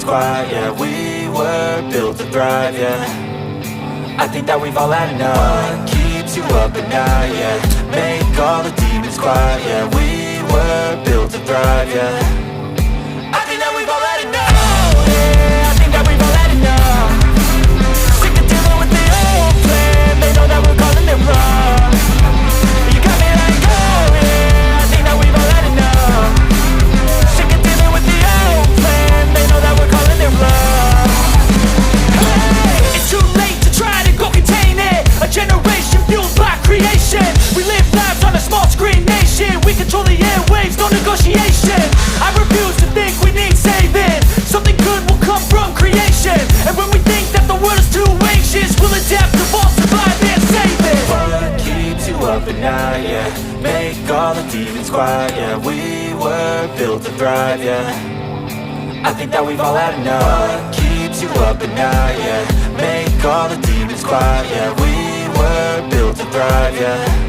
demons quiet, yeah. We were built to thrive, yeah. I think that we've all had enough. What keeps you up at night, yeah. Make all the demons quiet, yeah. We were built to thrive, yeah. I think that we've all had enough. Oh, yeah, I think that we've all had enough. Sick of dealing with the old plan. They know that we're calling it wrong. You got me like, oh yeah, I think that we've all had enough. Sick of dealing with the old plan. They know that we're calling it wrong. Hey, it's too late to try to go contain it. A generation fueled by creation. We live lives on a small screen nation. We control the airwaves, no negotiation. I refuse to think we need saving. Something good will come from creation. And when we think that the world is too anxious, we'll adapt, evolve, survive and save it. What keeps you up at night, yeah. Make all the demons quiet, yeah. We were built to thrive, yeah. I think that we've all had enough. What keeps you up at night, yeah. Make all the demons quiet, yeah. We were built to thrive, yeah.